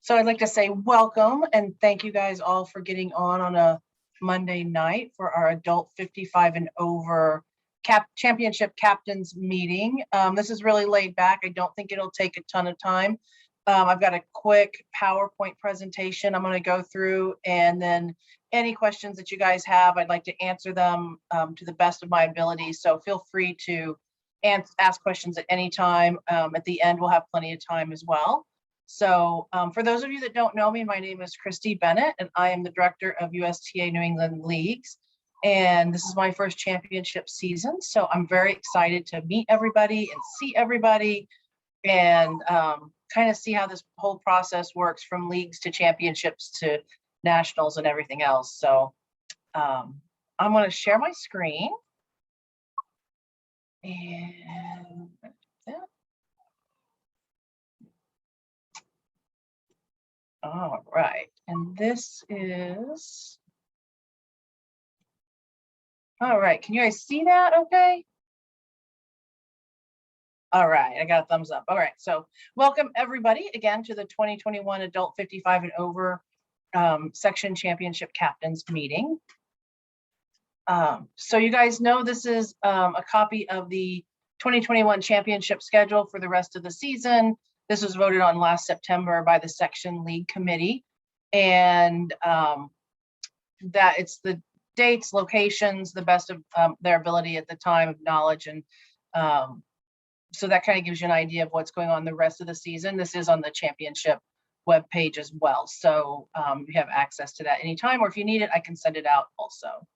So I'd like to say welcome and thank you guys all for getting on a Monday night for our adult 55 and over championship captains meeting. This is really laid back. I don't think it'll take a ton of time. I've got a quick PowerPoint presentation I'm going to go through, and then any questions that you guys have, I'd like to answer them to the best of my ability. So feel free to ask questions at any time. At the end, we'll have plenty of time as well. So for those of you that don't know me, my name is Christy Bennett, and I am the director of USTA New England Leagues. And this is my first championship season. So I'm very excited to meet everybody and see everybody and kind of see how this whole process works from leagues to championships to nationals and everything else. So I'm going to share my screen. And all right, and this is, all right, can you guys see that okay? All right, I got a thumbs up. All right, so welcome everybody again to the 2021 Adult 55 and Over Section Championship Captains meeting. So you guys know this is a copy of the 2021 championship schedule for the rest of the season. This was voted on last September by the Section League Committee, and that it's the dates, locations, the best of their ability at the time of knowledge, and so that kind of gives you an idea of what's going on the rest of the season. This is on the championship webpage as well, so you have access to that anytime, or if you need it, I can send it out also.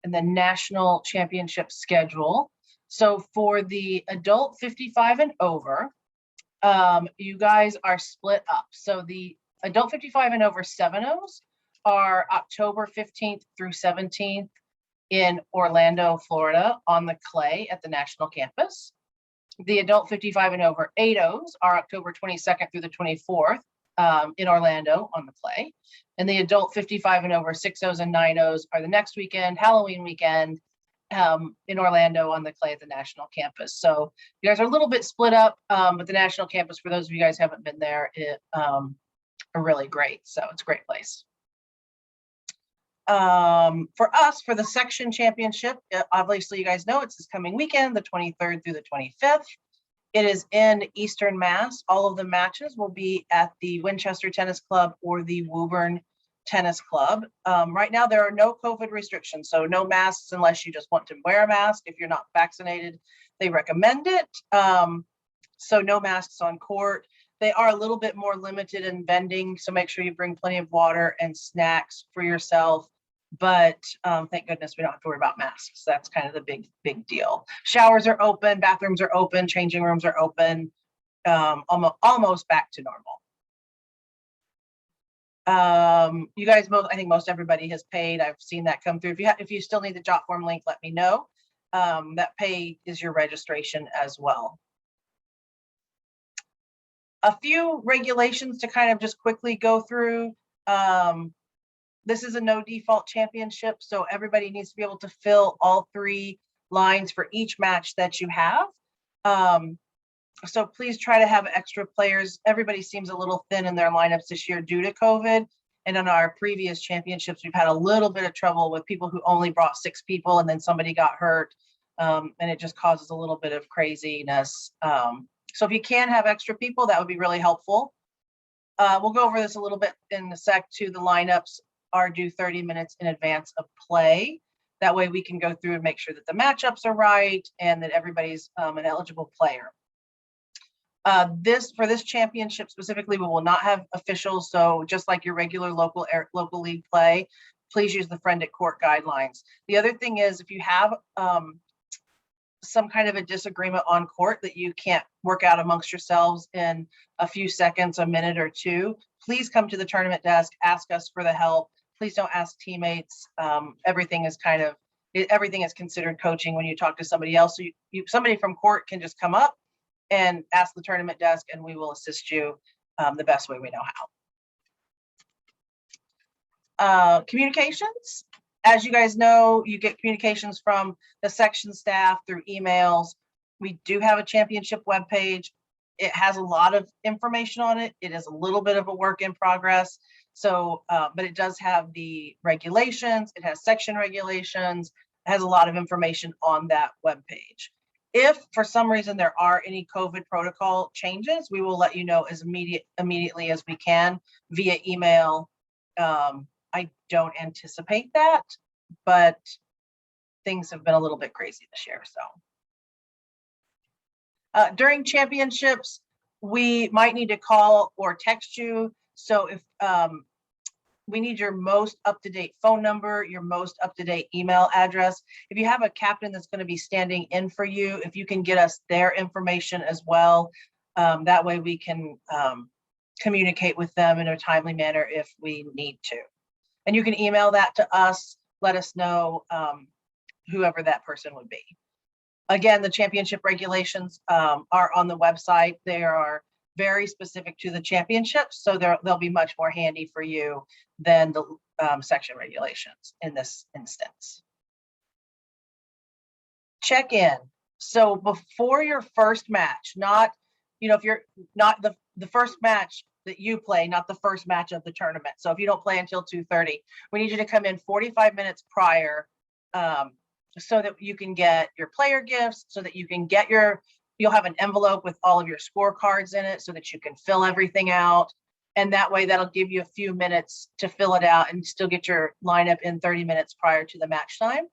And the national championship schedule. So for the adult 55 and over, you guys are split up. So the adult 55 and over 7-0s are October 15th through 17th in Orlando, Florida on the clay at the national campus. The adult 55 and over 8-0s are October 22nd through the 24th in Orlando on the clay. And the adult 55 and over 6-0s and 9-0s are the next weekend, Halloween weekend, in Orlando on the clay at the national campus. So you guys are a little bit split up, but the national campus, for those of you guys who haven't been there, are really great. So it's a great place. For us, for the section championship, obviously you guys know it's this coming weekend, the 23rd through the 25th. It is in Eastern Mass. All of the matches will be at the Winchester Tennis Club or the Woburn Tennis Club. Right now, there are no COVID restrictions, so no masks unless you just want to wear a mask. If you're not vaccinated, they recommend it. So no masks on court. They are a little bit more limited in vending, so make sure you bring plenty of water and snacks for yourself. But thank goodness we don't have to worry about masks. That's kind of the big deal. Showers are open, bathrooms are open, changing rooms are open, almost back to normal. You guys, I think most everybody has paid. I've seen that come through. If you still need the jot form link, let me know. That pay is your registration as well. A few regulations to kind of just quickly go through. This is a no default championship, so everybody needs to be able to fill all 3 lines for each match that you have. So please try to have extra players. Everybody seems a little thin in their lineups this year due to COVID. And in our previous championships, we've had a little bit of trouble with people who only brought 6 people and then somebody got hurt. And it just causes a little bit of craziness. So if you can have extra people, that would be really helpful. We'll go over this a little bit in a sec too. The lineups are due 30 minutes in advance of play. That way we can go through and make sure that the matchups are right and that everybody's an eligible player. For this championship specifically, we will not have officials. So just like your regular local league play, please use the friend at court guidelines. The other thing is, if you have some kind of a disagreement on court that you can't work out amongst yourselves in a few seconds, a minute or two, please come to the tournament desk, ask us for the help. Please don't ask teammates. Everything is considered coaching when you talk to somebody else. So somebody from court can just come up and ask the tournament desk, and we will assist you the best way we know how. Communications. As you guys know, you get communications from the section staff through emails. We do have a championship webpage. It has a lot of information on it. It is a little bit of a work in progress. So, but it does have the regulations. It has section regulations. It has a lot of information on that webpage. If for some reason there are any COVID protocol changes, we will let you know as immediately as we can via email. I don't anticipate that, but things have been a little bit crazy this year. So during championships, we might need to call or text you. So if we need your most up-to-date phone number, your most up-to-date email address. If you have a captain that's going to be standing in for you, if you can get us their information as well, that way we can communicate with them in a timely manner if we need to. And you can email that to us, let us know whoever that person would be. Again, the championship regulations are on the website. They are very specific to the championships, so they'll be much more handy for you than the section regulations in this instance. Check in. So before your first match, not, if you're not the first match that you play, not the first match of the tournament. So if you don't play until 2:30, we need you to come in 45 minutes prior so that you can get your player gifts, so that you can get you'll have an envelope with all of your scorecards in it so that you can fill everything out. And that way that'll give you a few minutes to fill it out and still get your lineup in 30 minutes prior to the match time.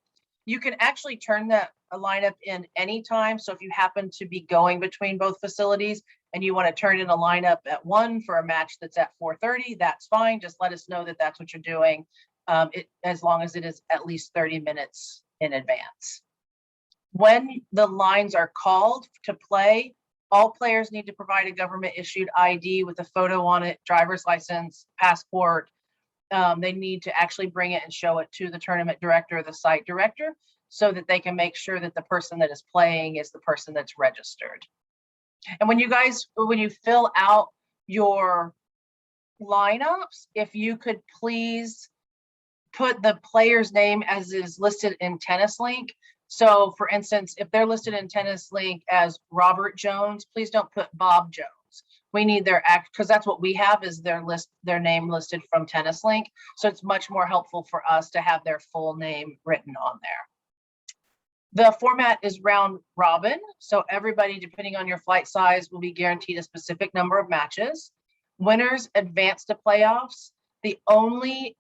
You can actually turn that lineup in anytime. So if you happen to be going between both facilities and you want to turn in a lineup at 1 for a match that's at 4:30, that's fine. Just let us know that that's what you're doing, as long as it is at least 30 minutes in advance. When the lines are called to play, all players need to provide a government issued ID with a photo on it, driver's license, passport. They need to actually bring it and show it to the tournament director or the site director so that they can make sure that the person that is playing is the person that's registered. And when you fill out your lineups, if you could please put the player's name as is listed in Tennis Link. So for instance, if they're listed in Tennis Link as Robert Jones, please don't put Bob Jones. We need their because that's what we have is their name listed from Tennis Link. So it's much more helpful for us to have their full name written on there. The format is round robin. So everybody, depending on your flight size, will be guaranteed a specific number of matches. Winners advance to playoffs. The only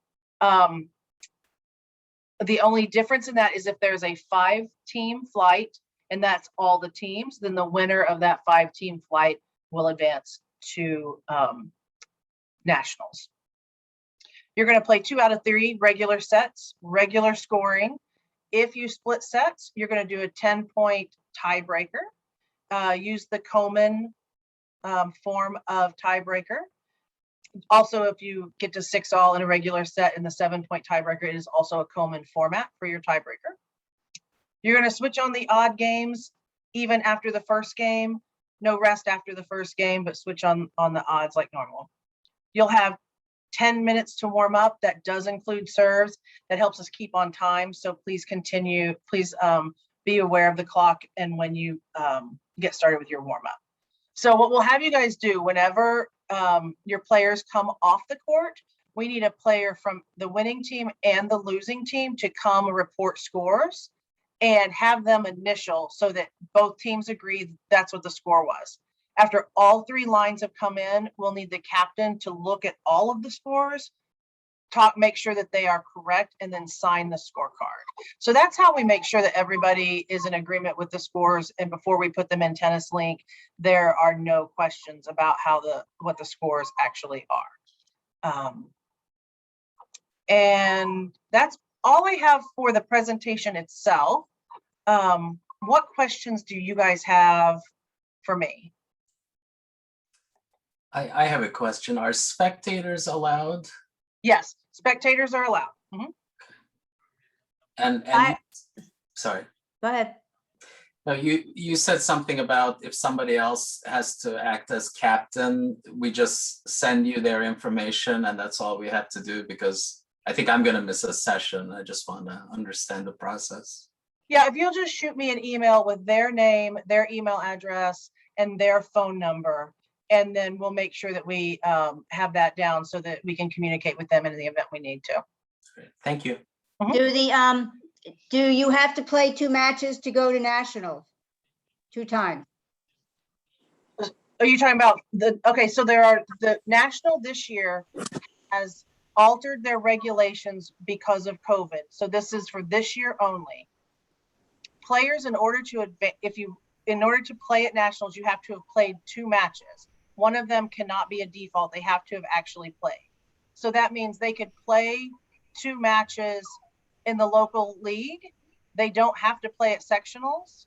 difference in that is if there's a 5-team flight and that's all the teams, then the winner of that 5-team flight will advance to nationals. You're going to play 2 out of 3 regular sets, regular scoring. If you split sets, you're going to do a 10-point tiebreaker. Use the Komen form of tiebreaker. Also, if you get to 6-all in a regular set in the 7-point tiebreaker, it is also a Komen format for your tiebreaker. You're going to switch on the odd games even after the first game. No rest after the first game, but switch on the odds like normal. You'll have 10 minutes to warm up. That does include serves. That helps us keep on time. So please continue. Please be aware of the clock and when you get started with your warm up. So what we'll have you guys do whenever your players come off the court, we need a player from the winning team and the losing team to come report scores and have them initial so that both teams agree that's what the score was. After all 3 lines have come in, we'll need the captain to look at all of the scores, make sure that they are correct, and then sign the scorecard. So that's how we make sure that everybody is in agreement with the scores. And before we put them in Tennis Link, there are no questions about what the scores actually are. And that's all I have for the presentation itself. What questions do you guys have for me? I have a question. Are spectators allowed? Yes, spectators are allowed. Mm-hmm. And sorry. Go ahead. No, you said something about if somebody else has to act as captain, we just send you their information and that's all we have to do, because I think I'm going to miss a session. I just want to understand the process. Yeah, if you'll just shoot me an email with their name, their email address, and their phone number. And then we'll make sure that we have that down so that we can communicate with them in the event we need to. Great. Thank you. Do you have to play 2 matches to go to nationals? 2 times? Are you talking about okay, so the national this year has altered their regulations because of COVID. So this is for this year only. Players, in order to play at nationals, you have to have played 2 matches. One of them cannot be a default. They have to have actually played. So that means they could play 2 matches in the local league. They don't have to play at sectionals.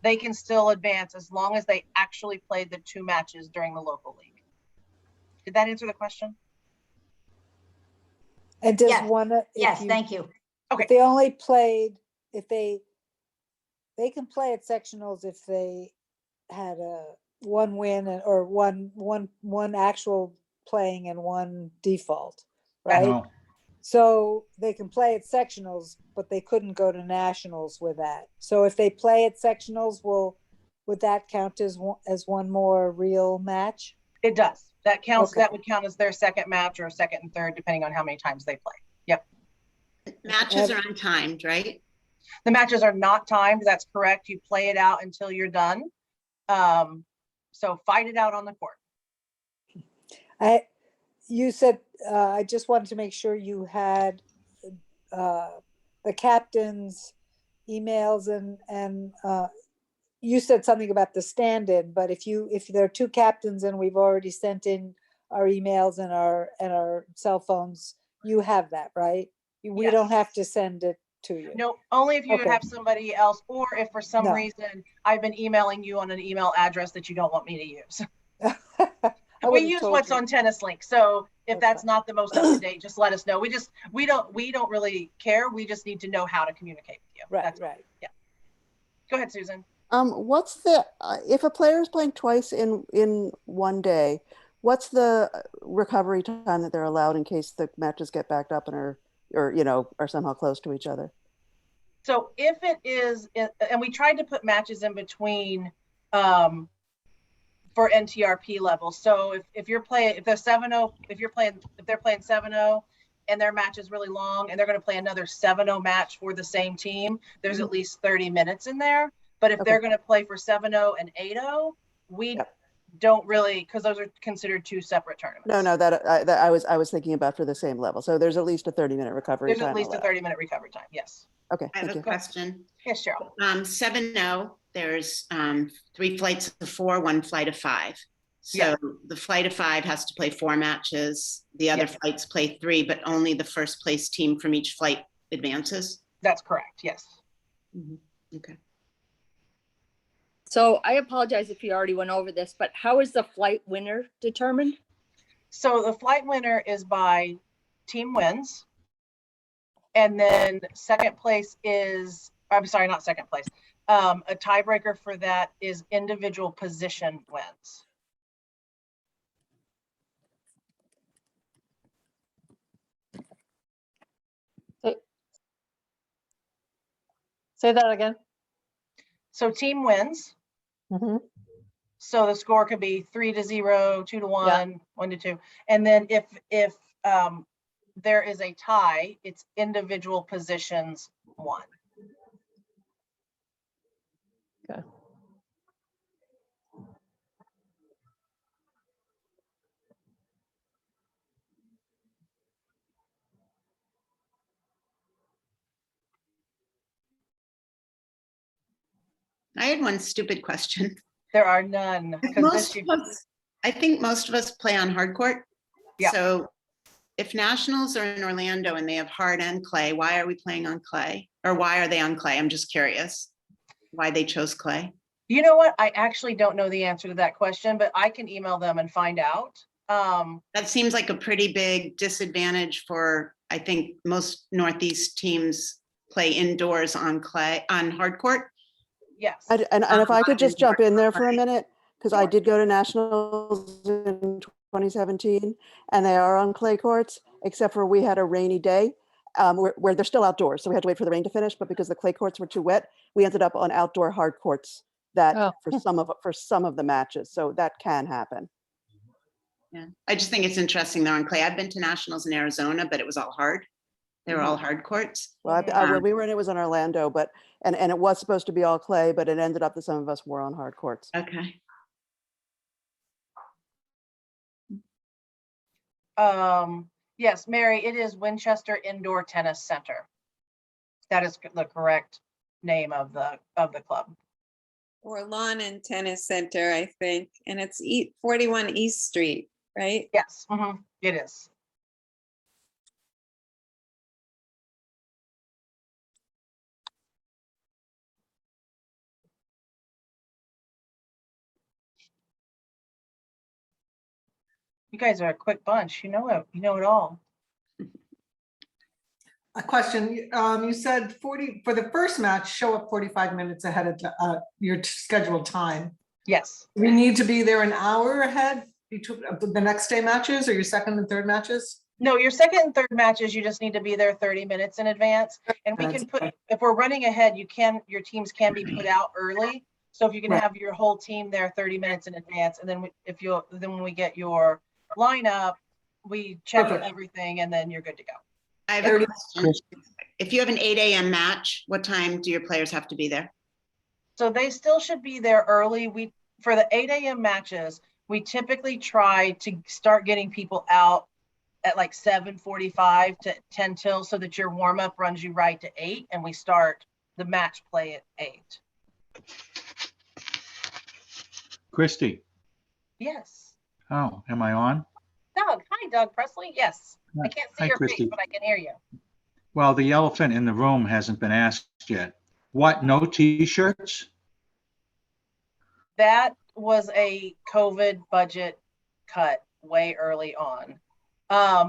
They can still advance as long as they actually played the 2 matches during the local league. Did that answer the question? And does Yes. one, Yes, thank you. Okay. if they only played, if they can play at sectionals if they had a 1 win or one actual playing and 1 default, right? No, So they can play at sectionals, but they couldn't go to nationals with that. So if they play at sectionals, would that count as one more real match? It does. That counts. Okay. That would count as their second match or second and third, depending on how many times they play. Yep. Matches are untimed, right? The matches are not timed. That's correct. You play it out until you're done. So fight it out on the court. You said, I just wanted to make sure you had the captain's emails and you said something about the stand-in, but if there are 2 captains and we've already sent in our emails and our cell phones, you have that, right? We Yes. don't have to send it to you. No, only if you Okay. have somebody else, or if for some No. reason I've been emailing you on an email address that you don't want me to use. I We would've use told what's you. on Tennis Link. So if Okay. that's not the most up to date, just let us know. We don't really care. We just need to know how to communicate with you. Right, That's- right. Go ahead, Susan. What's the, if a player is playing twice in one day, what's the recovery time that they're allowed in case the matches get backed up and are somehow close to each other? So if it is, and we tried to put matches in between for NTRP levels. So if they're 7-0, if they're playing 7-0 and their match is really long and they're going to play another 7-0 match for the same team, there's at least 30 minutes in there. But if Okay. they're going to play for 7-0 and 8-0, we Yep. don't really, because those are considered 2 separate tournaments. No, that I was thinking about for the same level. So there's at least a 30-minute recovery There's time at least a allowed. 30-minute recovery time. Yes. Okay, I have thank a you. question. Yes, Cheryl. 7-0, there's 3 flights of 4, 1 flight of 5. So Yeah. the flight of 5 has to play 4 matches. The other Yes. flights play 3, but only the first place team from each flight advances. That's correct. Yes. Okay. So I apologize if you already went over this, but how is the flight winner determined? So the flight winner is by team wins. And then second place is, I'm sorry, not second place. A tiebreaker for that is individual position wins. Say that again. So team wins. Mhm. So the score could be 3-0, 2-1, 1-2. And then if there is a tie, it's individual positions won. Okay. I had one stupid question. There are none. 'Cause Most this of year- us, I think most of us play on hard court. Yeah. So if nationals are in Orlando and they have hard and clay, why are we playing on clay? Or why are they on clay? I'm just curious why they chose clay. You know what? I actually don't know the answer to that question, but I can email them and find out. That seems like a pretty big disadvantage for, I think most Northeast teams play indoors on clay, on hard court. Yes. And if I could just jump in there for a minute, because I Sure. did go to nationals in 2017 and they are on clay courts, except for we had a rainy day where they're still outdoors. So we had to wait for the rain to finish, but because the clay courts were too wet, we ended up on outdoor hard courts that Oh. for some of the matches. So that can happen. Yeah, I just think it's interesting they're on clay. I've been to nationals in Arizona, but it was all hard. They were all hard courts. Well, when we were in, it was in Orlando, but, and it was supposed to be all clay, but it ended up that some of us were on hard courts. Okay. Yes, Mary, it is Winchester Indoor Tennis Center. That is the correct name of the club. Or Lawn and Tennis Center, I think, and it's 41 East Street, right? Yes, it is. You guys are a quick bunch. You know it. You know it all. A question, you said 40, for the first match, show up 45 minutes ahead of your scheduled time. Yes. We need to be there an hour ahead between the next day matches or your second and third matches? No, your second and third matches, you just need to be there 30 minutes in advance. And we can put, if we're running ahead, your teams can be put out early. So if you can have your whole team there 30 minutes in advance, and then then when we get your lineup, we check everything and then you're good to go. I have a question. If you have an 8 a.m. match, what time do your players have to be there? So they still should be there early. For the 8 a.m. matches, we typically try to start getting people out at like 7:45 to 10 till, so that your warm up runs you right to 8 and we start the match play at 8. Christy. Yes. Oh, am I on? Doug. Hi, Doug Presley. Yes. I can't see Hi, your Christy. face, but I can hear you. Well, the elephant in the room hasn't been asked yet. What, no t-shirts? That was a COVID budget cut way early on.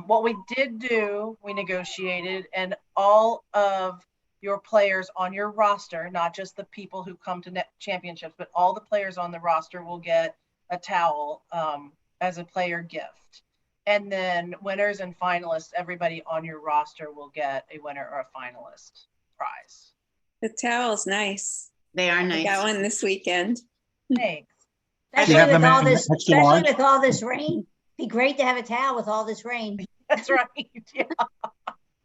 What we did do, we negotiated, and all of your players on your roster, not just the people who come to net championships, but all the players on the roster will get a towel as a player gift. And then winners and finalists, everybody on your roster will get a winner or a finalist prize. The towel's nice. They are I nice. got one this weekend. Thanks. Do you have Especially them with all in this, extra especially large? with all this rain. Be great to have a towel with all this rain. That's right. Yeah.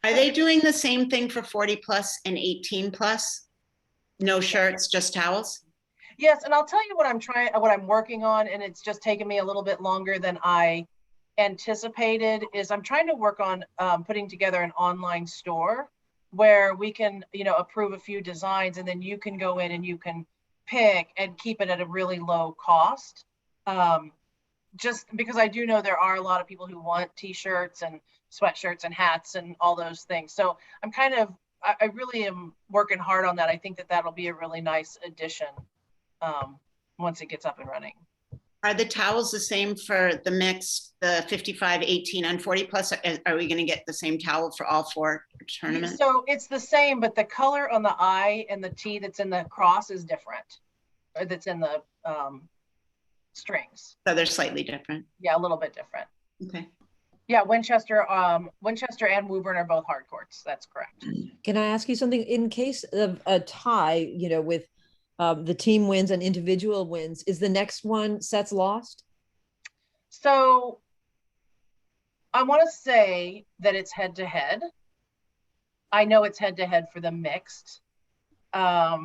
Are they doing the same thing for 40 plus and 18 plus? No shirts, just towels? Yes, and I'll tell you what I'm working on, and it's just taken me a little bit longer than I anticipated, is I'm trying to work on putting together an online store where we can, approve a few designs, and then you can go in and you can pick and keep it at a really low cost. Just because I do know there are a lot of people who want t-shirts and sweatshirts and hats and all those things. So I really am working hard on that. I think that that'll be a really nice addition once it gets up and running. Are the towels the same for the mix, the 55, 18, and 40 plus? Are we going to get the same towel for all 4 tournaments? So it's the same, but the color on the I and the T that's in the cross is different, or that's in the strings. So they're slightly different. Yeah, a little bit different. Okay. Yeah, Winchester and Woburn are both hard courts. That's correct. Can I ask you something? In case of a tie, with the team wins and individual wins, is the next one sets lost? So I want to say that it's head to head. I know it's head to head for the mixed. Let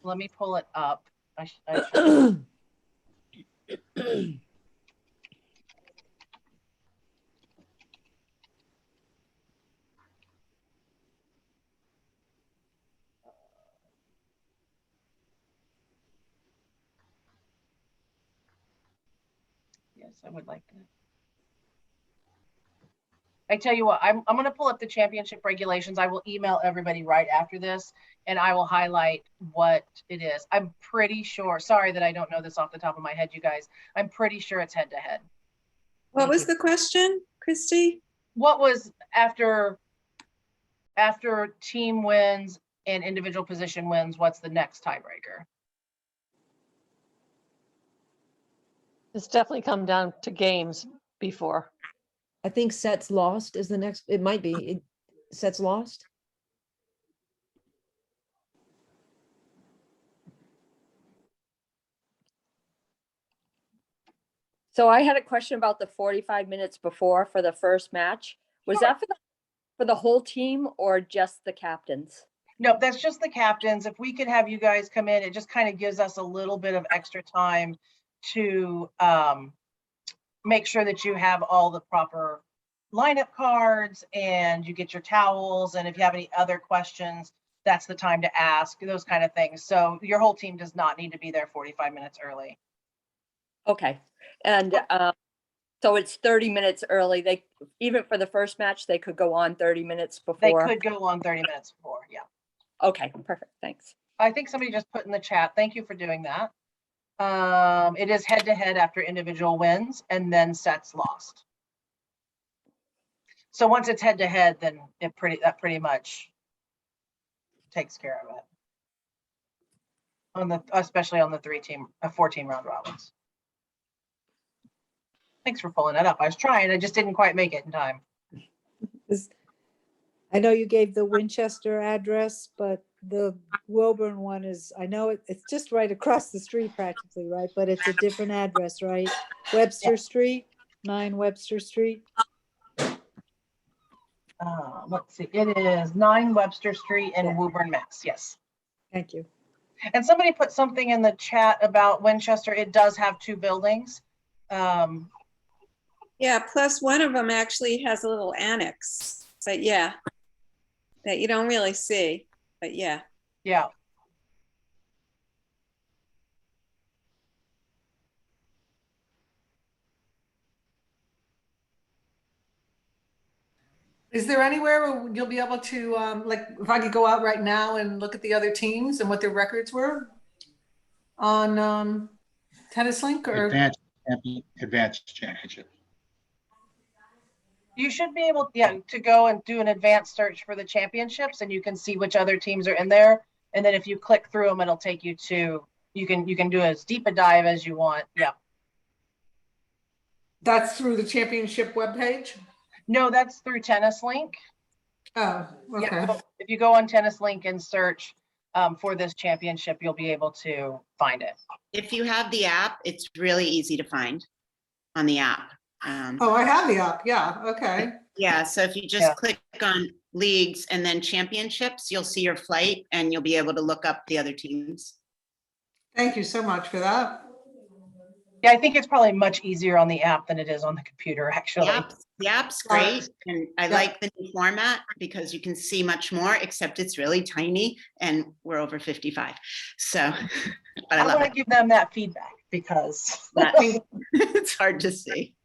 me pull it up. Yes, I would like that. I tell you what, I'm going to pull up the championship regulations. I will email everybody right after this, and I will highlight what it is. I'm pretty sure, sorry that I don't know this off the top of my head, you guys. I'm pretty sure it's head to head. What was the question, Christy? What was after team wins and individual position wins, what's the next tiebreaker? It's definitely come down to games before. I think sets lost is the next, it might be, sets lost. So I had a question about the 45 minutes before for the first match. Was that for the whole team or just the captains? No, that's just the captains. If we could have you guys come in, it just kind of gives us a little bit of extra time to make sure that you have all the proper lineup cards and you get your towels. And if you have any other questions, that's the time to ask, those kind of things. So your whole team does not need to be there 45 minutes early. Okay. And so it's 30 minutes early. They, even for the first match, they could go on 30 minutes They before. could go on 30 minutes before, yeah. Okay, perfect. Thanks. I think somebody just put in the chat, thank you for doing that. It is head to head after individual wins and then sets lost. So once it's head to head, then that pretty much takes care of it. Especially on the 4-team round robins. Thanks for pulling that up. I was trying, I just didn't quite make it in time. I know you gave the Winchester address, but the Woburn one is, I know it's just right across the street practically, right? But it's a different address, right? Webster Street, 9 Webster Street. Let's see, it is 9 Webster Street in Yeah. Woburn, Mass. Yes. Thank you. And somebody put something in the chat about Winchester. It does have 2 buildings. Yeah, plus one of them actually has a little annex, but yeah, that you don't really see, but yeah. Yeah. Is there anywhere where you'll be able to, like, if I could go out right now and look at the other teams and what their records were on Tennis Link or? Advanced championship. You should be able, to go and do an advanced search for the championships, and you can see which other teams are in there. And then if you click through them, it'll take you to, you can do as deep a dive as you want. Yeah. That's through the championship webpage? No, that's through Tennis Link. Oh, okay. Yeah, if you go on Tennis Link and search for this championship, you'll be able to find it. If you have the app, it's really easy to find on the app. Oh, I have the app. Yeah. Okay. Yeah, so if you just click on leagues and then championships, you'll see your flight and you'll be able to look up the other teams. Thank you so much for that. Yeah, I think it's probably much easier on the app than it is on the computer, actually. The app's great, and I like the new format because you can see much more, except it's really tiny and we're over 55. So, but I love want to it. give them that feedback because It's hard to see.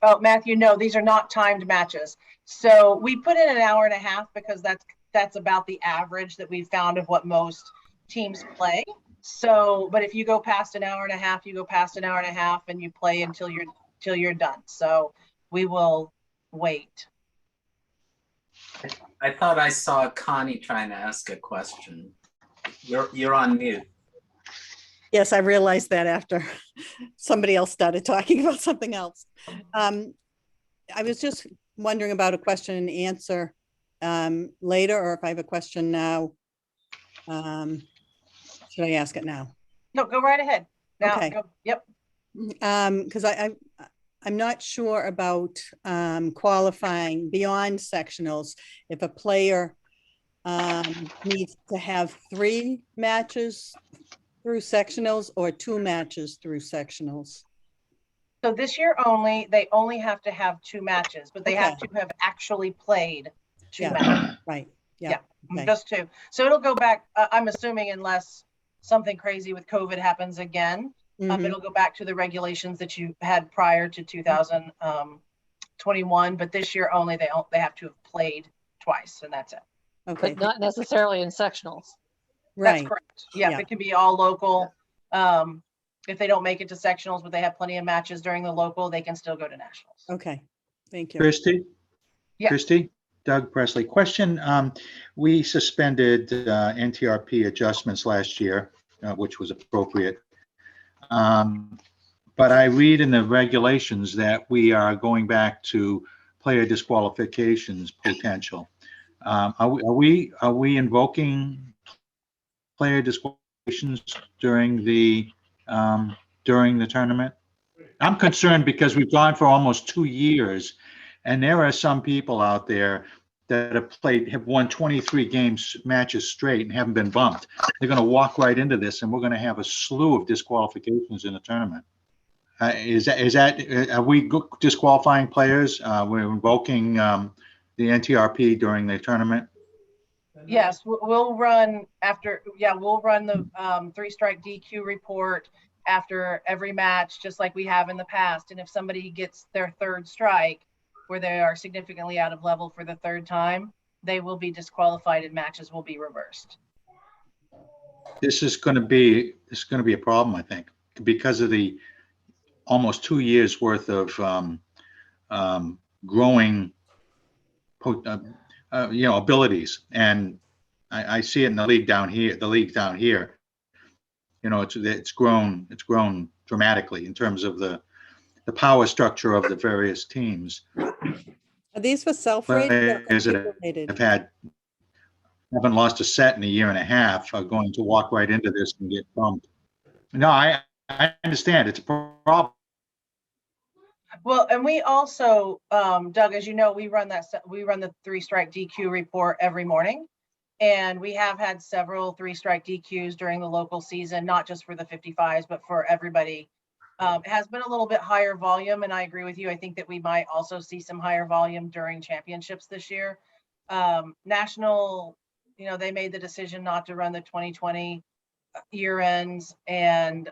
Oh, Matthew, no, these are not timed matches. So we put in an hour and a half because that's about the average that we found of what most teams play. So, but if you go past an hour and a half, you go past an hour and a half and you play until you're done. So we will wait. I thought I saw Connie trying to ask a question. You're on mute. Yes, I realized that after somebody else started talking about something else. I was just wondering about a question and answer later, or if I have a question now. Should I ask it now? No, go right ahead. Now, Okay. Yep. Because I'm not sure about qualifying beyond sectionals. If a player needs to have 3 matches through sectionals or 2 matches through sectionals. So this year they only have to have 2 matches, but they have to have actually played 2 matches. Right. Yeah. Okay. Just 2. So it'll go back, I'm assuming, unless something crazy with COVID happens again, it'll go back to the regulations that you had prior to 2021. But this year only, they have to have played twice, and that's it. Okay. But not necessarily in sectionals. That's correct. Yeah, it can be all local. If they don't make it to sectionals, but they have plenty of matches during the local, they can still go to nationals. Okay, thank you. Christy? Yeah. Christy? Doug Presley. Question. We suspended NTRP adjustments last year, which was appropriate. But I read in the regulations that we are going back to player disqualifications potential. Are we invoking player disqualifications during the tournament? I'm concerned because we've gone for almost 2 years, and there are some people out there that have won 23 matches straight and haven't been bumped. They're going to walk right into this, and we're going to have a slew of disqualifications in the tournament. Are we disqualifying players? We're invoking the NTRP during the tournament. Yes, we'll run after. Yeah, we'll run the 3-strike DQ report after every match, just like we have in the past. And if somebody gets their 3rd strike, where they are significantly out of level for the 3rd time, they will be disqualified and matches will be reversed. This is going to be a problem, I think, because of the almost 2 years worth of growing, abilities, and I see it in the league down here. It's grown dramatically in terms of the power structure of the various teams. Are these for self-rated or computer-rated? Haven't lost a set in a year and a half are going to walk right into this and get bumped. No, I understand it's a problem. Well, and we also, Doug, as you know, we run the 3-strike DQ report every morning. And we have had several 3-strike DQs during the local season, not just for the 55s, but for everybody. It has been a little bit higher volume, and I agree with you. I think that we might also see some higher volume during championships this year. National, they made the decision not to run the 2020 year ends, and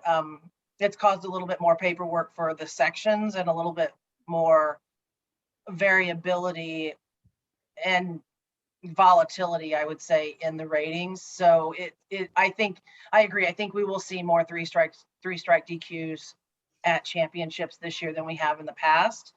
it's caused a little bit more paperwork for the sections and a little bit more variability and volatility, I would say, in the ratings. So I agree. I think we will see more 3-strike DQs at championships this year than we have in the past.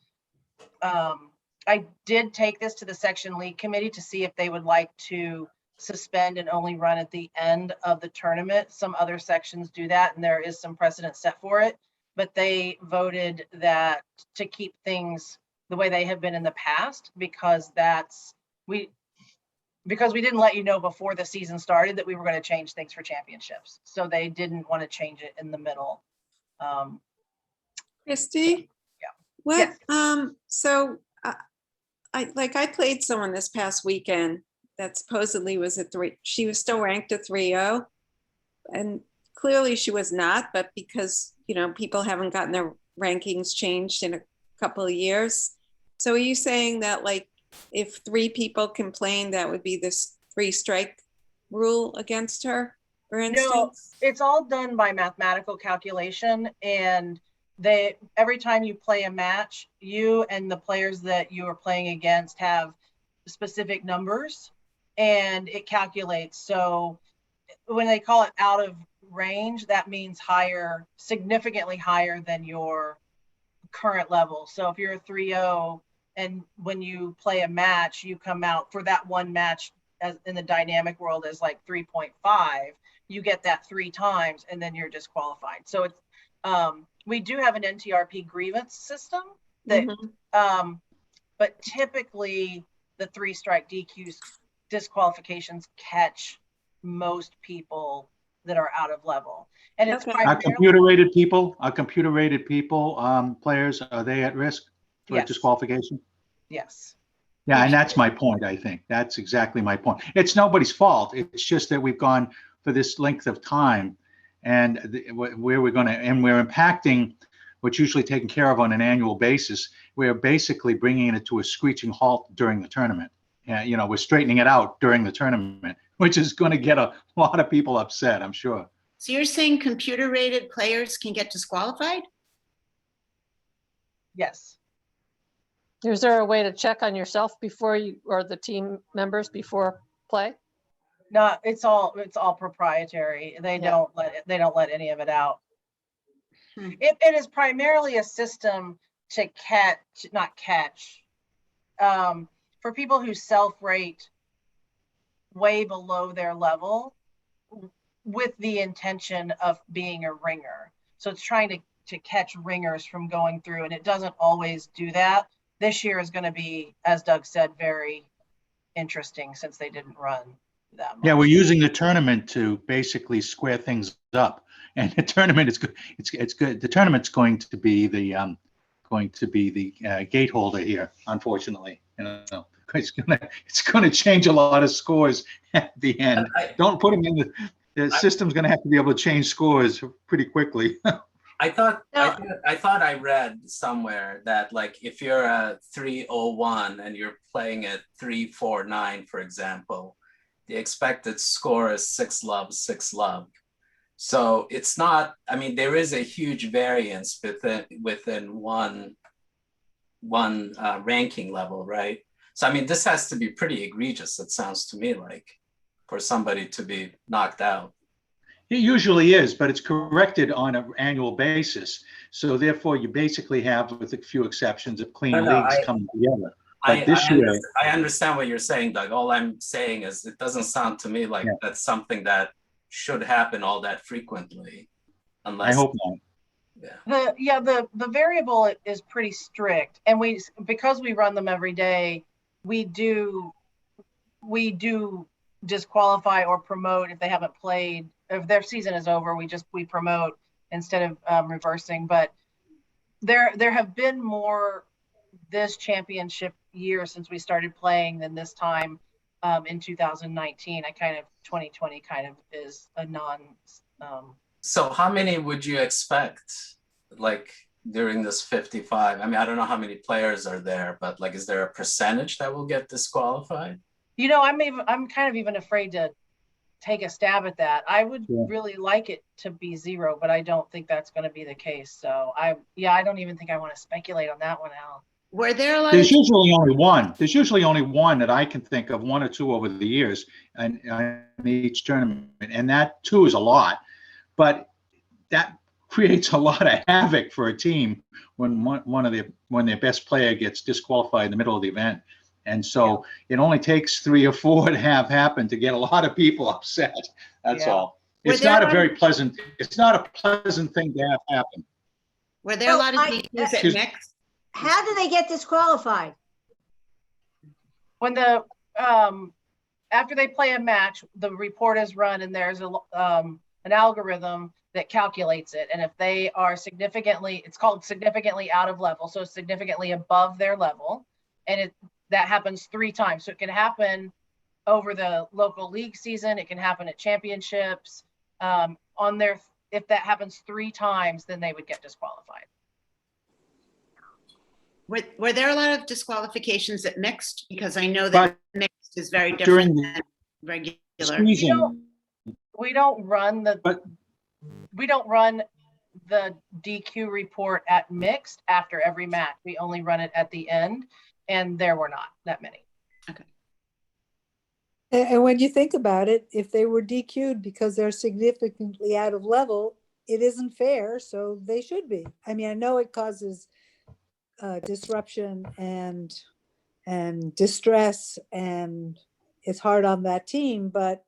I did take this to the section league committee to see if they would like to suspend and only run at the end of the tournament. Some other sections do that, and there is some precedent set for it, but they voted that to keep things the way they have been in the past, because we didn't let you know before the season started that we were going to change things for championships. So they didn't want to change it in the middle. Christy? Yeah. What? Yes. So I played someone this past weekend that supposedly was she was still ranked a 3-0, and clearly she was not, but because, people haven't gotten their rankings changed in a couple of years. So are you saying that, like, if 3 people complain, that would be this 3-strike rule against her, for instance? No, it's all done by mathematical calculation, and every time you play a match, you and the players that you are playing against have specific numbers, and it calculates. So when they call it out of range, that means higher, significantly higher than your current level. So if you're a 3-0, and when you play a match, you come out for that one match as in the dynamic world as like 3.5, you get that 3 times, and then you're disqualified. So it's we do have an NTRP grievance system that, but typically the 3-strike DQs disqualifications catch most people that are out of level. And it's Our computer-rated people, players, are they at risk for disqualification? Yes. Yeah, and that's my point, I think. That's exactly my point. It's nobody's fault. It's just that we've gone for this length of time, and we're impacting what's usually taken care of on an annual basis. We're basically bringing it to a screeching halt during the tournament. We're straightening it out during the tournament, which is going to get a lot of people upset, I'm sure. So you're saying computer-rated players can get disqualified? Yes. Is there a way to check on yourself before or the team members before play? No, it's all proprietary. They don't let any of it out. It is primarily a system to for people who self-rate way below their level with the intention of being a ringer. So it's trying to catch ringers from going through, and it doesn't always do that. this year is going to be, as Doug said, very interesting since they didn't run that much. Yeah, we're using the tournament to basically square things up, and the tournament is good. It's good. The tournament's going to be the gate holder here, unfortunately. You know, it's gonna change a lot of scores at the end. Don't put them in the system's gonna have to be able to change scores pretty quickly. I thought I read somewhere that like if you're a 301 and you're playing at 349, for example, the expected score is 6-love, 6-love. So it's not, I mean, there is a huge variance within one ranking level, right? So I mean, this has to be pretty egregious, it sounds to me like, for somebody to be knocked out. It usually is, but it's corrected on an annual basis. So therefore, you basically have, with a few exceptions, of clean leagues coming together. But this year, I understand what you're saying, Doug. All I'm saying is it doesn't sound to me like that's something that should happen all that frequently. Unless, I hope not. The variable is pretty strict, and because we run them every day, we do disqualify or promote if they haven't played. If their season is over, we promote instead of reversing. But there have been more this championship year since we started playing than this time in 2019. 2020 kind of is a non. So how many would you expect, like during this 55? I mean, I don't know how many players are there, but like, is there a percentage that will get disqualified? You know, I'm kind of even afraid to take a stab at that. I would really like it to be 0, but I don't think that's going to be the case. So I don't even think I want to speculate on that one, Al. Were there a lot There's usually only one. There's usually only one that I can think of, 1 or 2 over the years, and in each tournament, and that 2 is a lot. But that creates a lot of havoc for a team when when their best player gets disqualified in the middle of the event. And so it only takes 3 or 4 to have happen to get a lot of people upset. That's all. It's not a very pleasant. It's not a pleasant thing to have happen. Were there a lot of DQs at mixed? How do they get disqualified? When after they play a match, the report is run, and there's an algorithm that calculates it. And if they are it's called significantly out of level, so significantly above their level, and that happens 3 times. So it can happen over the local league season. It can happen at championships. If that happens 3 times, then they would get disqualified. Were there a lot of disqualifications at mixed? Because I know that mixed is very different than regular. We don't run the DQ report at mixed after every match. We only run it at the end, and there were not that many. Okay. And when you think about it, if they were DQ'd because they're significantly out of level, it isn't fair, so they should be. I mean, I know it causes disruption and distress, and it's hard on that team, but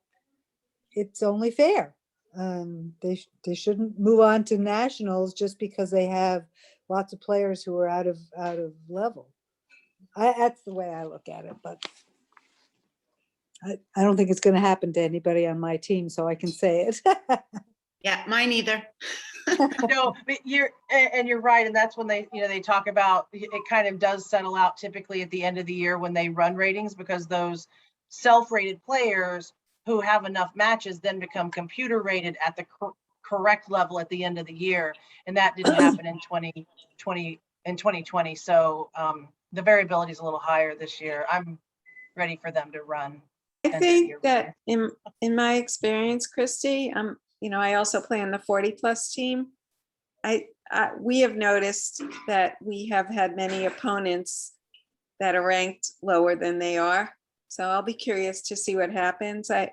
it's only fair. They shouldn't move on to nationals just because they have lots of players who are out of level. That's the way I look at it, but I don't think it's going to happen to anybody on my team, so I can say it. Yeah, mine either. No, but you're right, and that's when they talk about it. Kind of does settle out typically at the end of the year when they run ratings, because those self-rated players who have enough matches then become computer rated at the correct level at the end of the year, and that didn't happen in 2020. So the variability is a little higher this year. I'm ready for them to run. I think that in my experience, Christy, I also play on the 40+ team. We have noticed that we have had many opponents that are ranked lower than they are. So I'll be curious to see what happens. I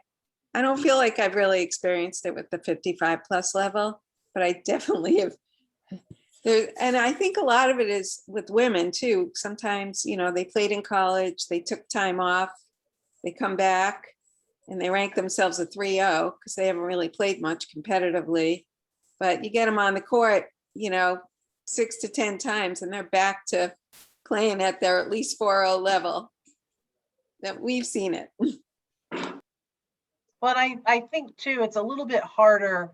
don't feel like I've really experienced it with the 55+ level, but I definitely have. And I think a lot of it is with women too. Sometimes, they played in college, they took time off, they come back and they rank themselves a 3-0 because they haven't really played much competitively. But you get them on the court, 6 to 10 times, and they're back to playing at their at least 4-0 level. That we've seen it. But I think too, it's a little bit harder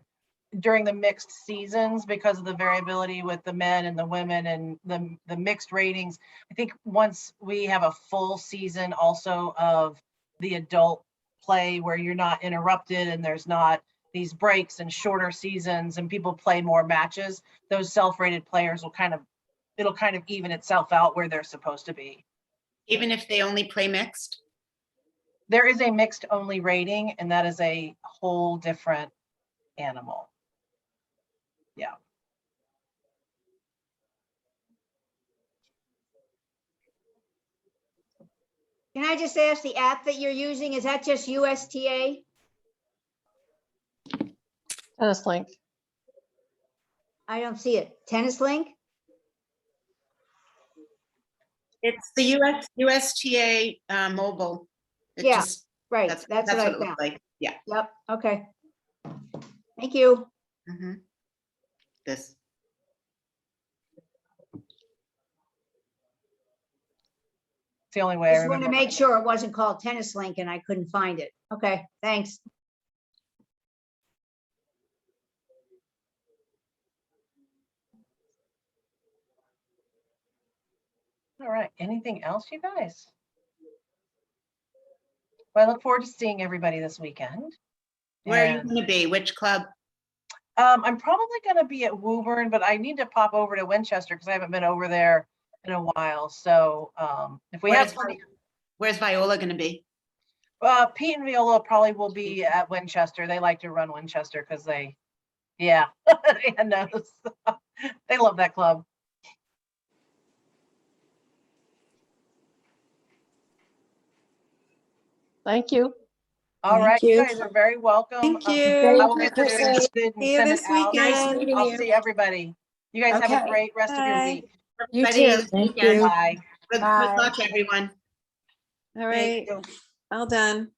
during the mixed seasons because of the variability with the men and the women and the mixed ratings. I think once we have a full season also of the adult play where you're not interrupted and there's not these breaks and shorter seasons and people play more matches, those self-rated players will it'll kind of even itself out where they're supposed to be. Even if they only play mixed? There is a mixed only rating, and that is a whole different animal. Yeah. Can I just ask, the app that you're using, is that just USTA? Tennis Link. I don't see it. Tennis Link? It's the USTA mobile. It Yeah, just- right. That's That's what what I it looks found. like. Yeah. Yep, okay. Thank you. Mhm. This. It's the only way I Just want to remember. make sure it wasn't called Tennis Link and I couldn't find it. Okay, thanks. All right, anything else, you guys? Well, I look forward to seeing everybody this weekend. Where are you And, going to be? Which club? I'm probably going to be at Woburn, but I need to pop over to Winchester because I haven't been over there in a while. So if we have plenty, Where's Viola going to be? Pete and Viola probably will be at Winchester. They like to run Winchester because yeah, Ann knows. They love that club. Thank you. All Thank right, you you. guys are very welcome. Thank I you. will get this posted and See you send this it out. weekend. I'll see everybody. You guys have a Okay. great rest of your Bye. week. You Everybody too. this Thank weekend. you. Bye. Good Bye. luck, everyone. All right, Thank you. all done.